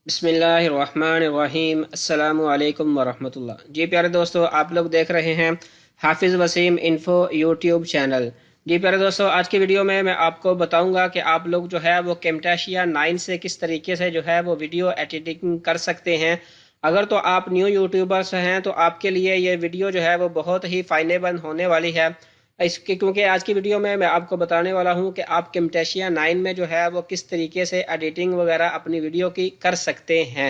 बिस्मिल्लाहिर्रहमानिर्रहीम अस्सलामु अलैकुम वरहमतुल्लाह। जी प्यारे दोस्तों, आप लोग देख रहे हैं हाफिज़ वसीम इन्फो यूट्यूब चैनल। जी प्यारे दोस्तों, आज की वीडियो में मैं आपको बताऊंगा कि आप लोग जो है वो कैमटाशिया 9 से किस तरीके से जो है वो वीडियो एडिटिंग कर सकते हैं। अगर तो आप न्यू यूट्यूबर्स हैं तो आपके लिए ये वीडियो जो है वो बहुत ही फ़ायदेमंद होने वाली है। इसके क्योंकि आज की वीडियो में मैं आपको बताने वाला हूं कि आप कैमटेशिया 9 में जो है वो किस तरीके से एडिटिंग वगैरह अपनी वीडियो की कर सकते हैं।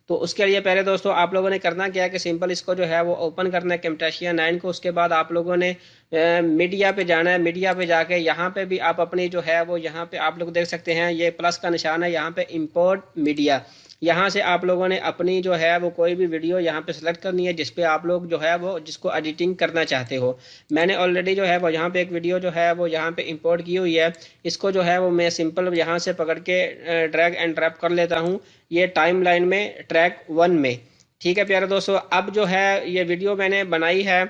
तो उसके लिए पहले दोस्तों आप लोगों ने करना क्या है कि सिंपल इसको जो है वो ओपन करना है कैमटेशिया 9 को। उसके बाद आप लोगों ने मीडिया पे जाना है। मीडिया पे जाके यहाँ पे भी आप अपनी जो है वो यहाँ पे आप लोग देख सकते हैं, ये प्लस का निशान है, यहाँ पे इंपोर्ट मीडिया। यहाँ से आप लोगों ने अपनी जो है वो कोई भी वीडियो यहाँ पे सेलेक्ट करनी है जिसपे आप लोग जो है वो जिसको एडिटिंग करना चाहते हो। मैंने ऑलरेडी जो है वो यहाँ पे एक वीडियो जो है वो यहाँ पे इंपोर्ट की हुई है। इसको जो है वो मैं सिंपल यहाँ से पकड़ के ड्रैग एंड ड्रॉप कर लेता हूँ ये टाइम लाइन में ट्रैक 1 में। ठीक है प्यारे दोस्तों, अब जो है ये वीडियो मैंने बनाई है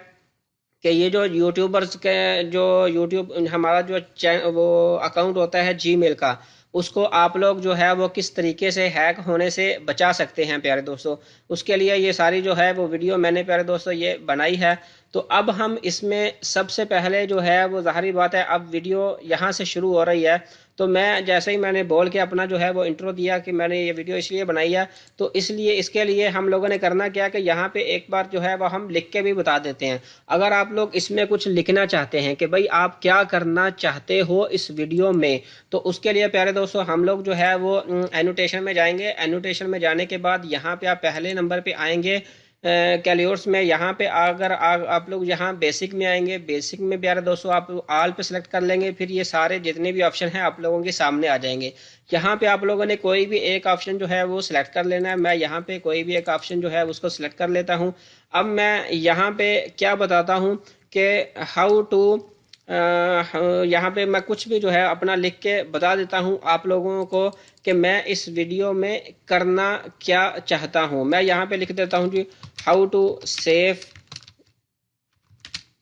कि ये जो यूट्यूबर्स के जो यूट्यूब हमारा जो वो अकाउंट होता है जीमेल का, उसको आप लोग जो है वो किस तरीके से हैक होने से बचा सकते हैं प्यारे दोस्तों। उसके लिए ये सारी जो है वो वीडियो मैंने प्यारे दोस्तों ये बनाई है। तो अब हम इसमें सबसे पहले जो है वो ज़ाहिर बात है, अब वीडियो यहाँ से शुरू हो रही है। तो मैं जैसे ही मैंने बोल के अपना जो है वो इंट्रो दिया कि मैंने ये वीडियो इसलिए बनाई है, तो इसलिए इसके लिए हम लोगों ने करना क्या कि यहाँ पे एक बार जो है वो हम लिख के भी बता देते हैं। अगर आप लोग इसमें कुछ लिखना चाहते हैं कि भाई आप क्या करना चाहते हो इस वीडियो में, तो उसके लिए प्यारे दोस्तों हम लोग जो है वो एनोटेशन में जाएंगे। एनोटेशन में जाने के बाद यहाँ पे आप पहले नंबर पे आएंगे कैलियोर्स में। यहाँ पे अगर आप लोग यहाँ बेसिक में आएंगे, बेसिक में प्यारे दोस्तों आप ऑल पे सेलेक्ट कर लेंगे, फिर ये सारे जितने भी ऑप्शन हैं आप लोगों के सामने आ जाएंगे। यहाँ पे आप लोगों ने कोई भी एक ऑप्शन जो है वो सिलेक्ट कर लेना है। मैं यहाँ पे कोई भी एक ऑप्शन जो है उसको सिलेक्ट कर लेता हूँ। अब मैं यहाँ पे क्या बताता हूँ कि हाउ टू यहाँ पे मैं कुछ भी जो है अपना लिख के बता देता हूँ आप लोगों को कि मैं इस वीडियो में करना क्या चाहता हूँ। मैं यहाँ पे लिख देता हूँ जी, how to save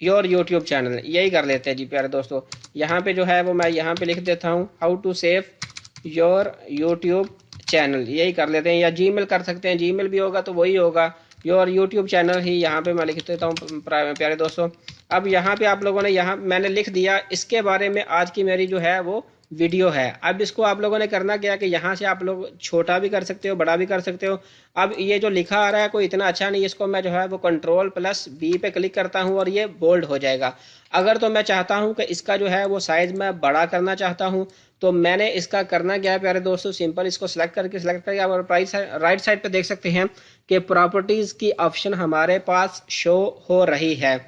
your YouTube channel, यही कर लेते हैं जी प्यारे दोस्तों। यहाँ पे जो है वो मैं यहाँ पे लिख देता हूँ how to save your YouTube channel, यही कर लेते हैं। या जीमेल कर सकते हैं, जीमेल भी होगा तो वही होगा, योर यूट्यूब चैनल ही यहाँ पे मैं लिख देता हूँ प्यारे दोस्तों। अब यहाँ पे आप लोगों ने यहाँ मैंने लिख दिया, इसके बारे में आज की मेरी जो है वो वीडियो है। अब इसको आप लोगों ने करना क्या कि यहाँ से आप लोग छोटा भी कर सकते हो, बड़ा भी कर सकते हो। अब ये जो लिखा आ रहा है कोई इतना अच्छा नहीं, इसको मैं जो है वो कंट्रोल+B पे क्लिक करता हूँ और ये बोल्ड हो जाएगा। अगर तो मैं चाहता हूँ कि इसका जो है वो साइज मैं बड़ा करना चाहता हूँ, तो मैंने इसका करना क्या है प्यारे दोस्तों, सिंपल इसको सिलेक्ट करके आप राइट साइड पे देख सकते हैं कि प्रॉपर्टीज की ऑप्शन हमारे पास शो हो रही है।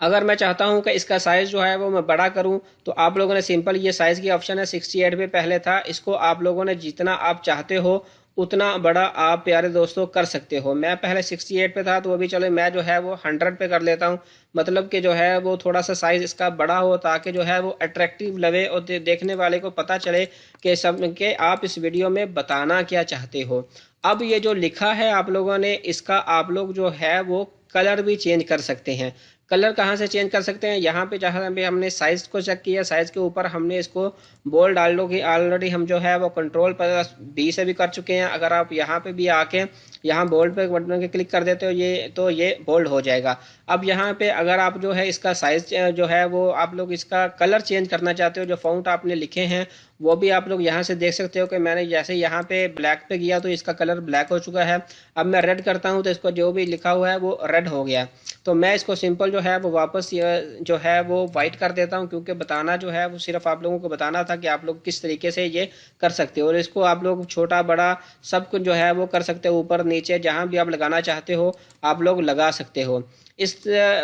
अगर मैं चाहता हूं कि इसका साइज जो है वो मैं बड़ा करूं, तो आप लोगों ने सिंपल ये साइज की ऑप्शन है 68 पे पहले था, इसको आप लोगों ने जितना आप चाहते हो उतना बड़ा आप प्यारे दोस्तों कर सकते हो। मैं पहले 68 पे था तो अभी चलो मैं जो है वो 100 पे कर लेता हूँ। मतलब कि जो है वो थोड़ा सा साइज इसका बड़ा हो ताकि जो है वो अट्रैक्टिव लगे और देखने वाले को पता चले कि सब के आप इस वीडियो में बताना क्या चाहते हो। अब ये जो लिखा है आप लोगों ने, इसका आप लोग जो है वो कलर भी चेंज कर सकते हैं। कलर कहाँ से चेंज कर सकते हैं, यहाँ पे जहाँ पे हमने साइज को चेक किया, साइज के ऊपर हमने इसको बोल्ड डाल लो कि ऑलरेडी हम जो है वो कंट्रोल+B से भी कर चुके हैं। अगर आप यहाँ पे भी आके यहाँ बोल्ड पे बटन के क्लिक कर देते हो ये, तो ये बोल्ड हो जाएगा। अब यहाँ पे अगर आप जो है इसका साइज जो है वो आप लोग इसका कलर चेंज करना चाहते हो, जो फॉन्ट आपने लिखे हैं वो भी आप लोग यहाँ से देख सकते हो कि मैंने जैसे यहाँ पे ब्लैक पे किया तो इसका कलर ब्लैक हो चुका है। अब मैं रेड करता हूँ तो इसको जो भी लिखा हुआ है वो रेड हो गया। तो मैं इसको सिंपल जो है वो वापस जो है वो वाइट कर देता हूँ, क्योंकि बताना जो है वो सिर्फ आप लोगों को बताना था कि आप लोग किस तरीके से ये कर सकते हो। और इसको आप लोग छोटा बड़ा सब कुछ जो है वो कर सकते हो, ऊपर नीचे जहाँ भी आप लगाना चाहते हो आप लोग लगा सकते हो। इस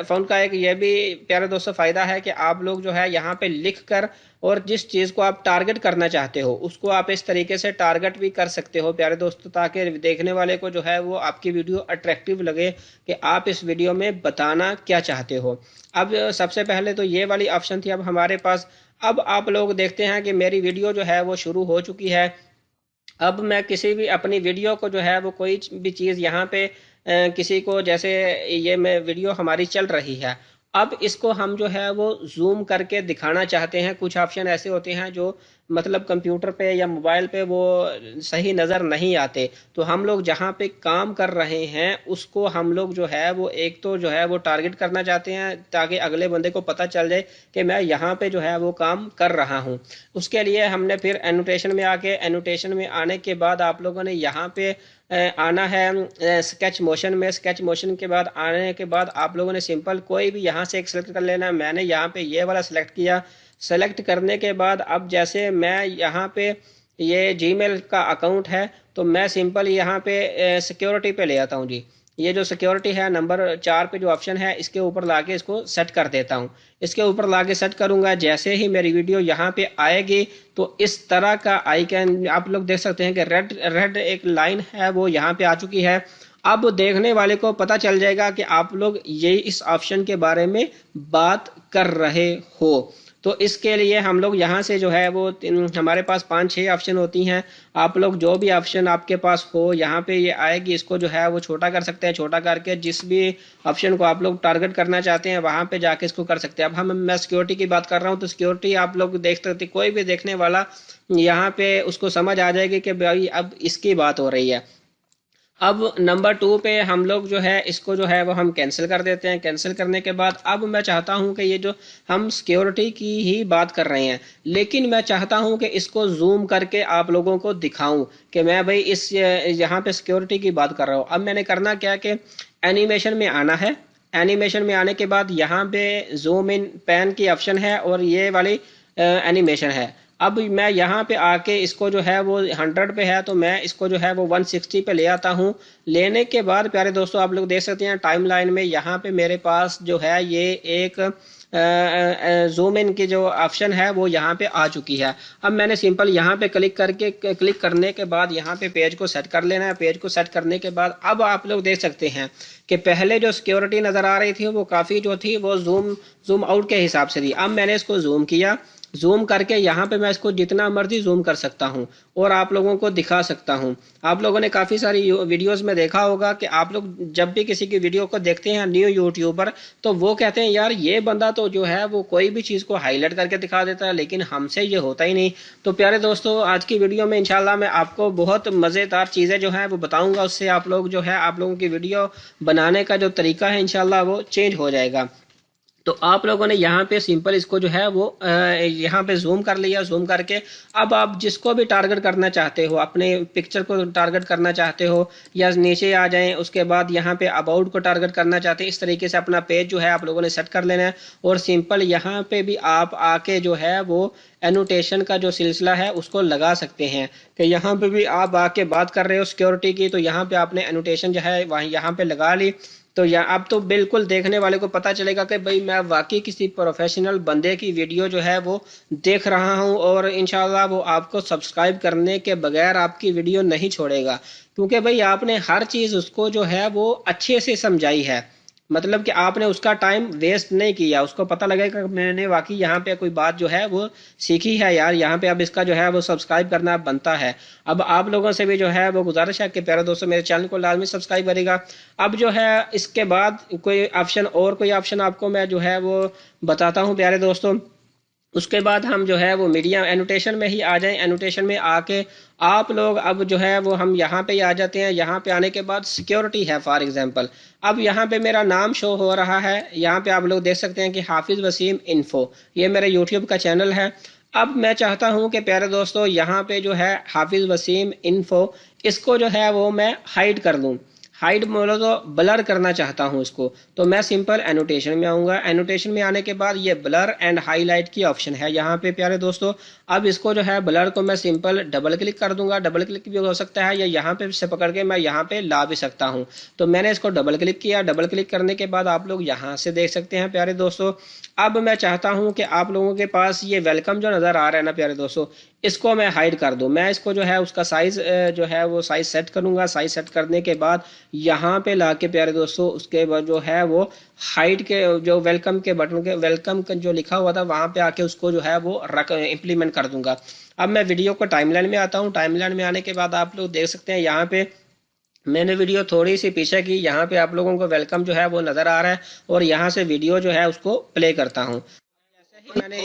फ़ोन का एक ये भी प्यारे दोस्तों फ़ायदा है कि आप लोग जो है यहाँ पे लिख कर और जिस चीज़ को आप टारगेट करना चाहते हो उसको आप इस तरीके से टारगेट भी कर सकते हो प्यारे दोस्तों, ताकि देखने वाले को जो है वो आपकी वीडियो अट्रैक्टिव लगे कि आप इस वीडियो में बताना क्या चाहते हो। अब सबसे पहले तो ये वाली ऑप्शन थी अब हमारे पास। अब आप लोग देखते हैं कि मेरी वीडियो जो है वो शुरू हो चुकी है। अब मैं किसी भी अपनी वीडियो को जो है वो कोई भी चीज़ यहाँ पे किसी को जैसे ये मैं वीडियो हमारी चल रही है, अब इसको हम जो है वो जूम करके दिखाना चाहते हैं। कुछ ऑप्शन ऐसे होते हैं जो मतलब कंप्यूटर पे या मोबाइल पे वो सही नज़र नहीं आते। तो हम लोग जहाँ पे काम कर रहे हैं उसको हम लोग जो है वो एक तो जो है वो टारगेट करना चाहते हैं ताकि अगले बंदे को पता चल जाए कि मैं यहाँ पे जो है वो काम कर रहा हूँ। उसके लिए हमने फिर एनोटेशन में आके, एनोटेशन में आने के बाद आप लोगों ने यहाँ पे आना है स्केच मोशन में। स्केच मोशन के बाद आने के बाद आप लोगों ने सिंपल कोई भी यहाँ से एक सेलेक्ट कर लेना है। मैंने यहाँ पे ये वाला सेलेक्ट किया। सेलेक्ट करने के बाद अब जैसे मैं यहाँ पे ये जीमेल का अकाउंट है तो मैं सिंपल यहाँ पे सिक्योरिटी पे ले आता हूँ जी। ये जो सिक्योरिटी है नंबर 4 पे जो ऑप्शन है इसके ऊपर लाके इसको सेट कर देता हूँ। इसके ऊपर लाके सेट करूंगा, जैसे ही मेरी वीडियो यहाँ पे आएगी तो इस तरह का आइकन आप लोग देख सकते हैं कि रेड रेड एक लाइन है वो यहाँ पे आ चुकी है। अब देखने वाले को पता चल जाएगा कि आप लोग ये इस ऑप्शन के बारे में बात कर रहे हो। तो इसके लिए हम लोग यहाँ से जो है वो हमारे पास 5-6 ऑप्शन होती हैं। आप लोग जो भी ऑप्शन आपके पास हो यहाँ पे ये आएगी, इसको जो है वो छोटा कर सकते हैं। छोटा करके जिस भी ऑप्शन को आप लोग टारगेट करना चाहते हैं वहाँ पे जाके इसको कर सकते हैं। अब मैं सिक्योरिटी की बात कर रहा हूँ तो सिक्योरिटी आप लोग देख सकते, कोई भी देखने वाला यहाँ पे उसको समझ आ जाएगी कि भाई अब इसकी बात हो रही है। अब नंबर 2 पे हम लोग जो है इसको जो है वो हम कैंसिल कर देते हैं। कैंसिल करने के बाद अब मैं चाहता हूं कि ये जो हम सिक्योरिटी की ही बात कर रहे हैं, लेकिन मैं चाहता हूं कि इसको जूम करके आप लोगों को दिखाऊं कि मैं भाई इस यहाँ पे सिक्योरिटी की बात कर रहा हूँ। अब मैंने करना क्या कि एनिमेशन में आना है। एनिमेशन में आने के बाद यहाँ पे जूम इन पैन की ऑप्शन है और ये वाली एनिमेशन है। अब मैं यहाँ पे आके इसको जो है वो 100 पे है तो मैं इसको जो है वो 160 पे ले आता हूँ। लेने के बाद प्यारे दोस्तों आप लोग देख सकते हैं टाइमलाइन में यहाँ पे मेरे पास जो है ये एक जूम इन की जो ऑप्शन है वो यहाँ पे आ चुकी है। अब मैंने सिंपल यहाँ पे क्लिक करने के बाद यहाँ पे पेज को सेट कर लेना है। पेज को सेट करने के बाद अब आप लोग देख सकते हैं कि पहले जो सिक्योरिटी नज़र आ रही थी वो काफ़ी जो थी वो जूम आउट के हिसाब से थी। अब मैंने इसको जूम किया, जूम करके यहाँ पे मैं इसको जितना मर्जी जूम कर सकता हूँ और आप लोगों को दिखा सकता हूँ। आप लोगों ने काफ़ी सारी वीडियोस में देखा होगा कि आप लोग जब भी किसी की वीडियो को देखते हैं न्यू यूट्यूबर तो वो कहते हैं यार ये बंदा तो जो है वो कोई भी चीज़ को हाईलाइट करके दिखा देता है, लेकिन हमसे ये होता ही नहीं। तो प्यारे दोस्तों आज की वीडियो में इंशाल्लाह मैं आपको बहुत मज़ेदार चीज़ें जो है वो बताऊँगा। उससे आप लोग जो है आप लोगों की वीडियो बनाने का जो तरीका है इंशाल्लाह वो चेंज हो जाएगा। तो आप लोगों ने यहाँ पे सिंपल इसको जो है वो यहाँ पे जूम कर लिया। जूम करके अब आप जिसको भी टारगेट करना चाहते हो, अपने पिक्चर को टारगेट करना चाहते हो या नीचे आ जाएं, उसके बाद यहाँ पे अबाउट को टारगेट करना चाहते हैं, इस तरीके से अपना पेज जो है आप लोगों ने सेट कर लेना है। और सिंपल यहाँ पे भी आप आके जो है वो एनोटेशन का जो सिलसिला है उसको लगा सकते हैं कि यहाँ पे भी आप आके बात कर रहे हो सिक्योरिटी की तो यहाँ पे आपने एनोटेशन जो है वहीं यहाँ पे लगा ली। तो यहाँ अब तो बिल्कुल देखने वाले को पता चलेगा कि भाई मैं वाकई किसी प्रोफेशनल बंदे की वीडियो जो है वो देख रहा हूँ और इंशाल्लाह वो आपको सब्सक्राइब करने के बगैर आपकी वीडियो नहीं छोड़ेगा, क्योंकि भाई आपने हर चीज़ उसको जो है वो अच्छे से समझाई है। मतलब कि आपने उसका टाइम वेस्ट नहीं किया, उसको पता लगेगा कि मैंने वाकई यहाँ पे कोई बात जो है वो सीखी है यार, यहाँ पे अब इसका जो है वो सब्सक्राइब करना बनता है। अब आप लोगों से भी जो है वो गुजारिश है कि प्यारे दोस्तों मेरे चैनल को लाजमी सब्सक्राइब करेगा। अब जो है इसके बाद कोई ऑप्शन और कोई ऑप्शन आपको मैं जो है वो बताता हूँ प्यारे दोस्तों। उसके बाद हम जो है वो मीडिया एनोटेशन में ही आ जाएं। एनोटेशन में आके आप लोग अब जो है वो हम यहाँ पे ही आ जाते हैं। यहाँ पे आने के बाद सिक्योरिटी है फॉर एग्जांपल। अब यहाँ पे मेरा नाम शो हो रहा है, यहाँ पे आप लोग देख सकते हैं कि हाफिज वसीम इन्फो, ये मेरे यूट्यूब का चैनल है। अब मैं चाहता हूँ कि प्यारे दोस्तों यहाँ पे जो है हाफिज वसीम इन्फो इसको जो है वो मैं हाइड कर दूँ। हाइड बोलो तो ब्लर करना चाहता हूँ इसको, तो मैं सिंपल एनोटेशन में आऊँगा। एनोटेशन में आने के बाद ये ब्लर एंड हाईलाइट की ऑप्शन है यहाँ पे प्यारे दोस्तों। अब इसको जो है ब्लर को मैं सिंपल डबल क्लिक कर दूंगा। डबल क्लिक भी हो सकता है या यहाँ पे से पकड़ के मैं यहाँ पे ला भी सकता हूँ। तो मैंने इसको डबल क्लिक किया। डबल क्लिक करने के बाद आप लोग यहाँ से देख सकते हैं प्यारे दोस्तों। अब मैं चाहता हूँ कि आप लोगों के पास ये वेलकम जो नज़र आ रहा है ना प्यारे दोस्तों, इसको मैं हाइड कर दूं। मैं इसको जो है उसका साइज जो है वो साइज सेट करूंगा। साइज सेट करने के बाद यहाँ पे लाके प्यारे दोस्तों उसके बाद जो है वो हाइड के जो वेलकम के बटन के वेलकम जो लिखा हुआ था वहां पे आके उसको जो है वो इम्प्लीमेंट कर दूंगा। अब मैं वीडियो को टाइमलाइन में आता हूँ। टाइमलाइन में आने के बाद आप लोग देख सकते हैं यहाँ पे मैंने वीडियो थोड़ी सी पीछे की, यहाँ पे आप लोगों को वेलकम जो है वो नज़र आ रहा है और यहाँ से वीडियो जो है उसको प्ले करता हूँ। मैंने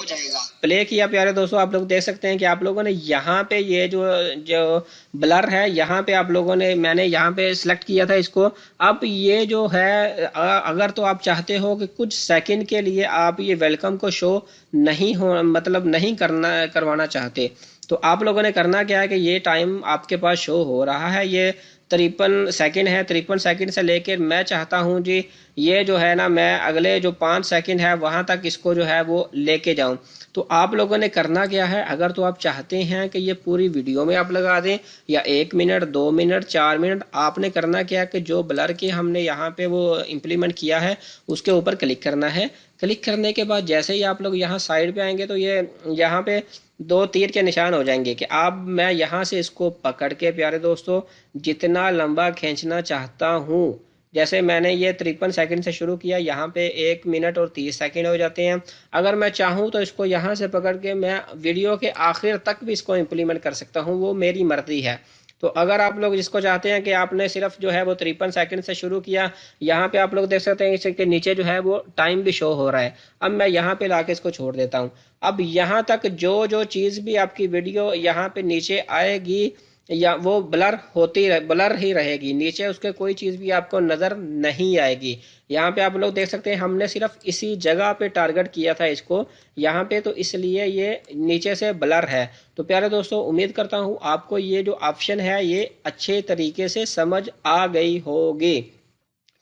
प्ले किया प्यारे दोस्तों, आप लोग देख सकते हैं कि आप लोगों ने यहाँ पे ये जो जो ब्लर है यहाँ पे आप लोगों ने, मैंने यहाँ पे सिलेक्ट किया था इसको। अब ये जो है अगर तो आप चाहते हो कि कुछ सेकंड के लिए आप ये वेलकम को शो नहीं हो, मतलब नहीं करवाना चाहते, तो आप लोगों ने करना क्या है कि ये टाइम आपके पास शो हो रहा है, ये 53 सेकंड है। 53 सेकंड से लेकर मैं चाहता हूं जी ये जो है ना, मैं अगले जो 5 सेकंड है वहां तक इसको जो है वो लेके जाऊं। तो आप लोगों ने करना क्या है, अगर तो आप चाहते हैं कि ये पूरी वीडियो में आप लगा दें या 1 मिनट 2 मिनट 4 मिनट, आपने करना क्या है कि जो ब्लर की हमने यहाँ पे वो इम्प्लीमेंट किया है उसके ऊपर क्लिक करना है। क्लिक करने के बाद जैसे ही आप लोग यहाँ साइड पे आएंगे तो ये यहाँ पे 2 तीर के निशान हो जाएंगे कि अब मैं यहाँ से इसको पकड़ के प्यारे दोस्तों जितना लंबा खींचना चाहता हूँ, जैसे मैंने ये 53 सेकंड से शुरू किया, यहाँ पे 1 मिनट और 30 सेकंड हो जाते हैं। अगर मैं चाहूँ तो इसको यहाँ से पकड़ के मैं वीडियो के आखिर तक भी इसको इम्प्लीमेंट कर सकता हूँ, वो मेरी मर्जी है। तो अगर आप लोग जिसको चाहते हैं कि आपने सिर्फ जो है वो 53 सेकंड से शुरू किया, यहाँ पे आप लोग देख सकते हैं इसके नीचे जो है वो टाइम भी शो हो रहा है। अब मैं यहाँ पे लाके इसको छोड़ देता हूँ। अब यहाँ तक जो जो चीज़ भी आपकी वीडियो यहाँ पे नीचे आएगी या वो ब्लर ही रहेगी, नीचे उसके कोई चीज़ भी आपको नज़र नहीं आएगी। यहाँ पे आप लोग देख सकते हैं हमने सिर्फ इसी जगह पे टारगेट किया था इसको यहाँ पे, तो इसलिए ये नीचे से ब्लर है। तो प्यारे दोस्तों उम्मीद करता हूँ आपको ये जो ऑप्शन है ये अच्छे तरीके से समझ आ गई होगी,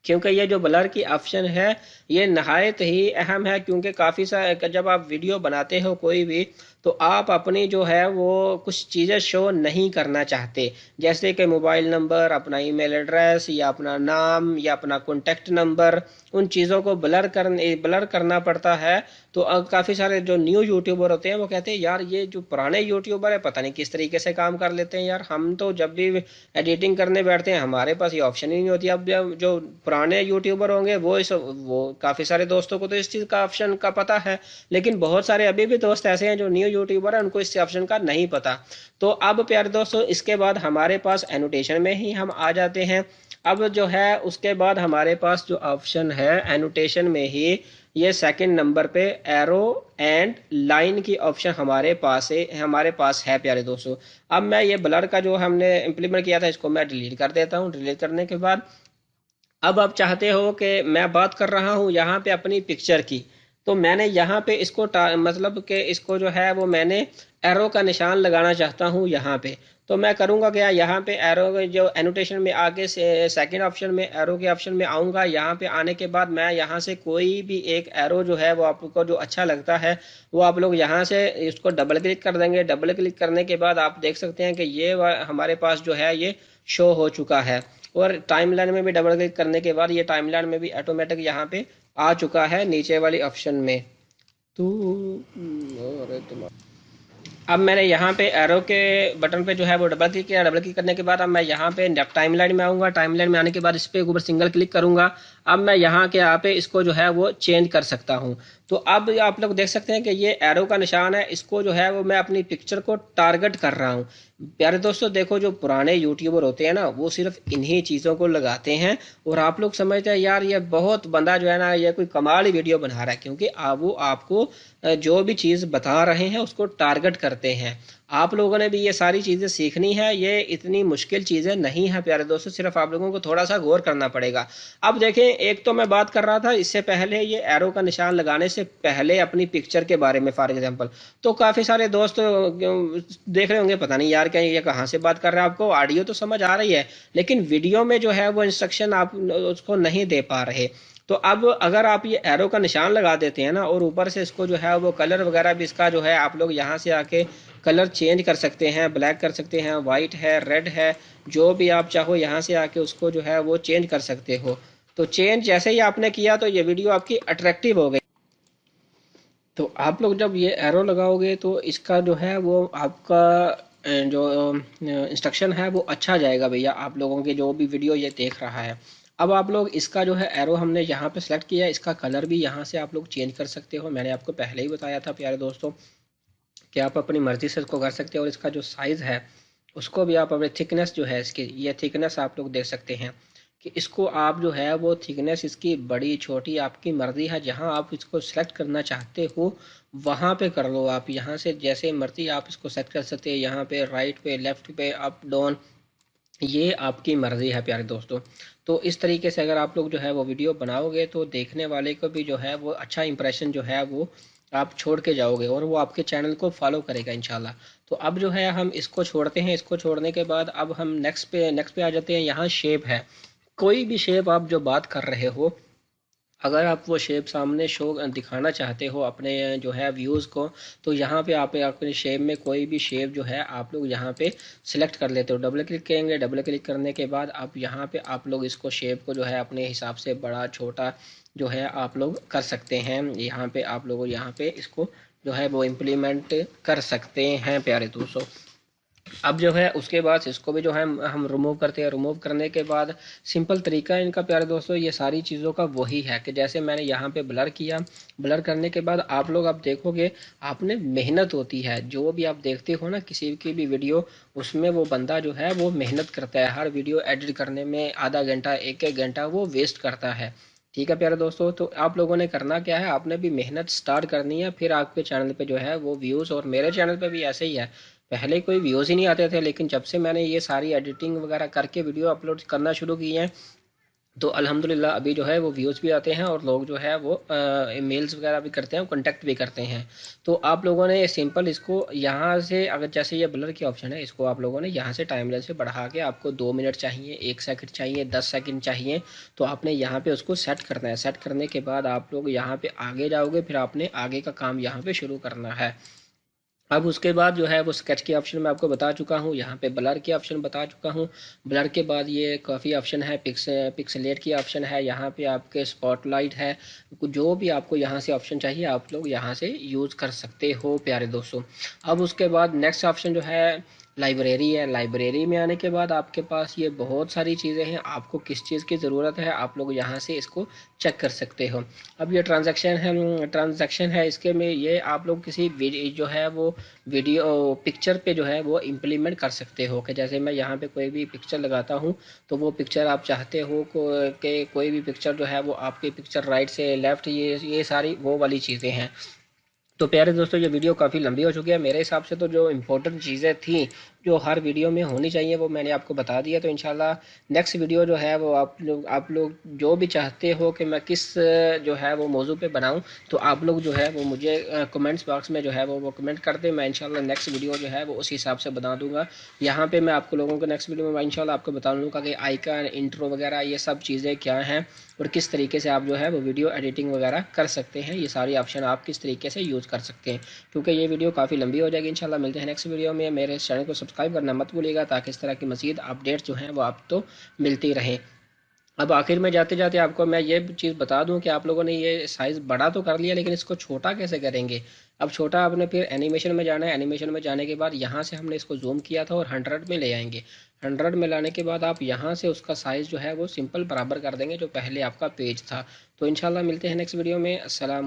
क्योंकि ये जो ब्लर की ऑप्शन है ये नहायत ही अहम है। क्योंकि काफ़ी सारे जब आप वीडियो बनाते हो कोई भी, तो आप अपनी जो है वो कुछ चीज़ें शो नहीं करना चाहते, जैसे कि मोबाइल नंबर, अपना ईमेल एड्रेस या अपना नाम या अपना कॉन्टेक्ट नंबर, उन चीज़ों को ब्लर करना पड़ता है। तो काफ़ी सारे जो न्यू यूट्यूबर होते हैं वो कहते हैं यार ये जो पुराने यूट्यूबर है पता नहीं किस तरीके से काम कर लेते हैं यार, हम तो जब भी एडिटिंग करने बैठते हैं हमारे पास ये ऑप्शन ही नहीं होती। अब जो पुराने यूट्यूबर होंगे वो काफ़ी सारे दोस्तों को तो इस चीज़ का ऑप्शन का पता है, लेकिन बहुत सारे अभी भी दोस्त ऐसे हैं जो न्यू यूट्यूबर है उनको इस ऑप्शन का नहीं पता। तो अब प्यारे दोस्तों इसके बाद हमारे पास एनोटेशन में ही हम आ जाते हैं। अब जो है उसके बाद हमारे पास जो ऑप्शन है एनोटेशन में ही ये सेकंड नंबर पे एरो एंड लाइन की ऑप्शन हमारे पास है प्यारे दोस्तों। अब मैं ये ब्लर का जो हमने इम्प्लीमेंट किया था इसको मैं डिलीट कर देता हूँ। डिलीट करने के बाद अब आप चाहते हो कि मैं बात कर रहा हूँ यहाँ पे अपनी पिक्चर की, तो मैंने यहाँ पे इसको मतलब कि इसको जो है वो मैंने एरो का निशान लगाना चाहता हूँ यहाँ पे। तो मैं करूँगा क्या, यहाँ पे एरो जो एनोटेशन में आगे से सेकंड ऑप्शन में एरो के ऑप्शन में आऊँगा। यहाँ पे आने के बाद मैं यहाँ से कोई भी एक एरो जो है वो आपको जो अच्छा लगता है वो आप लोग यहाँ से इसको डबल क्लिक कर देंगे। डबल क्लिक करने के बाद आप देख सकते हैं कि ये हमारे पास जो है ये शो हो चुका है। और टाइमलाइन में भी डबल क्लिक करने के बाद ये टाइमलाइन में भी ऑटोमेटिक यहाँ पे आ चुका है नीचे वाली ऑप्शन में। तो और अब मैंने यहाँ पे एरो के बटन पे जो है वो डबल क्लिक किया। डबल क्लिक करने के बाद अब मैं यहाँ पे टाइमलाइन में आऊँगा। टाइमलाइन में आने के बाद इस पे ऊपर सिंगल क्लिक करूँगा। अब मैं यहाँ के यहाँ पे इसको जो है वो चेंज कर सकता हूँ। तो अब आप लोग देख सकते हैं कि ये एरो का निशान है, इसको जो है वो मैं अपनी पिक्चर को टारगेट कर रहा हूँ। प्यारे दोस्तों देखो जो पुराने यूट्यूबर होते हैं ना वो सिर्फ इन्हीं चीज़ों को लगाते हैं और आप लोग समझते हैं यार ये बहुत बंदा जो है ना ये कोई कमाल ही वीडियो बना रहा है, क्योंकि वो आपको जो भी चीज़ बता रहे हैं उसको टारगेट करते हैं। आप लोगों ने भी ये सारी चीज़ें सीखनी है, ये इतनी मुश्किल चीज़ें नहीं है प्यारे दोस्तों, सिर्फ आप लोगों को थोड़ा सा गौर करना पड़ेगा। अब देखें एक तो मैं बात कर रहा था इससे पहले ये एरो का निशान लगाने से पहले अपनी पिक्चर के बारे में फॉर एग्जांपल, तो काफ़ी सारे दोस्त देख रहे होंगे पता नहीं यार क्या ये कहाँ से बात कर रहे हैं। आपको ऑडियो तो समझ आ रही है लेकिन वीडियो में जो है वो इंस्ट्रक्शन आप उसको नहीं दे पा रहे। तो अब अगर आप ये एरो का निशान लगा देते हैं ना और ऊपर से इसको जो है वो कलर वगैरह भी इसका जो है आप लोग यहाँ से आके कलर चेंज कर सकते हैं, ब्लैक कर सकते हैं, वाइट है, रेड है, जो भी आप चाहो यहाँ से आके उसको जो है वो चेंज कर सकते हो। तो चेंज जैसे ही आपने किया तो ये वीडियो आपकी अट्रैक्टिव हो गई। तो आप लोग जब ये एरो लगाओगे तो इसका जो है वो आपका जो इंस्ट्रक्शन है वो अच्छा जाएगा भैया आप लोगों के जो भी वीडियो ये देख रहा है। अब आप लोग इसका जो है एरो हमने यहाँ पे सेलेक्ट किया है, इसका कलर भी यहाँ से आप लोग चेंज कर सकते हो। मैंने आपको पहले ही बताया था प्यारे दोस्तों कि आप अपनी मर्ज़ी से इसको कर सकते हो। और इसका जो साइज़ है उसको भी आप अपने थिकनेस जो है इसकी ये थिकनेस आप लोग देख सकते हैं कि इसको आप जो है वो थिकनेस इसकी बड़ी छोटी आपकी मर्ज़ी है, जहाँ आप इसको सेलेक्ट करना चाहते हो वहाँ पे कर लो आप। यहाँ से जैसे मर्ज़ी आप इसको सेलेक्ट कर सकते हैं, यहाँ पे राइट पे, लेफ़्ट पे, अप डाउन, ये आपकी मर्ज़ी है प्यारे दोस्तों। तो इस तरीके से अगर आप लोग जो है वो वीडियो बनाओगे तो देखने वाले को भी जो है वो अच्छा इंप्रेशन जो है वो आप छोड़ के जाओगे और वो आपके चैनल को फॉलो करेगा इंशाल्लाह। तो अब जो है हम इसको छोड़ते हैं। इसको छोड़ने के बाद अब हम नेक्स्ट पे आ जाते हैं। यहाँ शेप है, कोई भी शेप आप जो बात कर रहे हो, अगर आप वो शेप सामने शो दिखाना चाहते हो अपने जो है व्यूज़ को, तो यहाँ पे आप अपने शेप में कोई भी शेप जो है आप लोग यहाँ पे सिलेक्ट कर लेते हो। डबल क्लिक करेंगे, डबल क्लिक करने के बाद आप यहाँ पे आप लोग इसको शेप को जो है अपने हिसाब से बड़ा छोटा जो है आप लोग कर सकते हैं। यहाँ पे आप लोग यहाँ पे इसको जो है वो इम्प्लीमेंट कर सकते हैं प्यारे दोस्तों। अब जो है उसके बाद इसको भी जो है हम रिमूव करते हैं। रिमूव करने के बाद सिंपल तरीका है इनका प्यारे दोस्तों, ये सारी चीज़ों का वही है कि जैसे मैंने यहाँ पे ब्लर किया, ब्लर करने के बाद आप लोग अब देखोगे आपने मेहनत होती है, जो भी आप देखते हो ना किसी की भी वीडियो, उसमें वो बंदा जो है वो मेहनत करता है, हर वीडियो एडिट करने में आधा घंटा एक एक घंटा वो वेस्ट करता है। ठीक है प्यारे दोस्तों, तो आप लोगों ने करना क्या है, आपने भी मेहनत स्टार्ट करनी है, फिर आपके चैनल पे जो है वो व्यूज़, और मेरे चैनल पे भी ऐसे ही है, पहले कोई व्यूज़ ही नहीं आते थे, लेकिन जब से मैंने ये सारी एडिटिंग वगैरह करके वीडियो अपलोड करना शुरू की हैं तो अल्हम्दुलिल्लाह अभी जो है वो व्यूज़ भी आते हैं और लोग जो है वो मेल्स वगैरह भी करते हैं, कॉन्टैक्ट भी करते हैं। तो आप लोगों ने सिंपल इसको यहाँ से, अगर जैसे ये ब्लर की ऑप्शन है, इसको आप लोगों ने यहाँ से टाइमलाइन से बढ़ा के, आपको 2 मिनट चाहिए, 1 सेकंड चाहिए, 10 सेकंड चाहिए, तो आपने यहाँ पे उसको सेट करना है। सेट करने के बाद आप लोग यहाँ पे आगे जाओगे, फिर आपने आगे का काम यहाँ पे शुरू करना है। अब उसके बाद जो है वो स्केच के ऑप्शन मैं आपको बता चुका हूँ, यहाँ पे ब्लर के ऑप्शन बता चुका हूँ। ब्लर के बाद ये काफ़ी ऑप्शन है, पिक्सलेट की ऑप्शन है, यहाँ पे आपके स्पॉटलाइट है, जो भी आपको यहाँ से ऑप्शन चाहिए आप लोग यहाँ से यूज़ कर सकते हो प्यारे दोस्तों। अब उसके बाद नेक्स्ट ऑप्शन जो है लाइब्रेरी है। लाइब्रेरी में आने के बाद आपके पास ये बहुत सारी चीज़ें हैं, आपको किस चीज़ की ज़रूरत है आप लोग यहाँ से इसको चेक कर सकते हो। अब ये ट्रांजैक्शन है, इसके में ये आप लोग किसी जो है वो वीडियो पिक्चर पे जो है वो इम्प्लीमेंट कर सकते हो, कि जैसे मैं यहाँ पे कोई भी पिक्चर लगाता हूँ तो वो पिक्चर आप चाहते हो कि कोई भी पिक्चर जो है वो आपकी पिक्चर राइट से लेफ़्ट, ये सारी वो वाली चीज़ें हैं। तो प्यारे दोस्तों ये वीडियो काफ़ी लंबी हो चुकी है, मेरे हिसाब से तो जो इम्पोर्टेंट चीज़ें थी जो हर वीडियो में होनी चाहिए वो मैंने आपको बता दिया। तो इंशाल्लाह नेक्स्ट वीडियो जो है वो आप लोग जो भी चाहते हो कि मैं किस जो है वो मौजू पे बनाऊं, तो आप लोग जो है वो मुझे कमेंट्स बॉक्स में जो है वो कमेंट कर दें, मैं इंशाल्लाह नेक्स्ट वीडियो जो है वो उस हिसाब से बना दूंगा। यहाँ पे मैं आपको लोगों को नेक्स्ट वीडियो में मैं इंशाल्लाह आपको बता दूंगा कि आइकन, इंट्रो वगैरह ये सब चीज़ें क्या हैं और किस तरीके से आप जो है वो वीडियो एडिटिंग वगैरह कर सकते हैं, ये सारी ऑप्शन आप किस तरीके से यूज़ कर सकते हैं। क्योंकि ये वीडियो काफ़ी लंबी हो जाएगी। इंशाल्लाह मिलते हैं नेक्स्ट वीडियो में। मेरे चैनल को सब्सक्राइब करना मत भूलिएगा ताकि इस तरह की मज़ीद अपडेट्स जो हैं वो आप तो मिलती रहें। अब आखिर में जाते जाते आपको मैं ये चीज़ बता दूं कि आप लोगों ने ये साइज़ बड़ा तो कर लिया, लेकिन इसको छोटा कैसे करेंगे। अब छोटा आपने फिर एनिमेशन में जाना है। एनिमेशन में जाने के बाद यहाँ से हमने इसको जूम किया था और 100 में ले आएंगे। 100 में लाने के बाद आप यहाँ से उसका साइज़ जो है वो सिंपल बराबर कर देंगे जो पहले आपका पेज था। तो इंशाल्लाह मिलते हैं नेक्स्ट वीडियो में। अस्सलाम।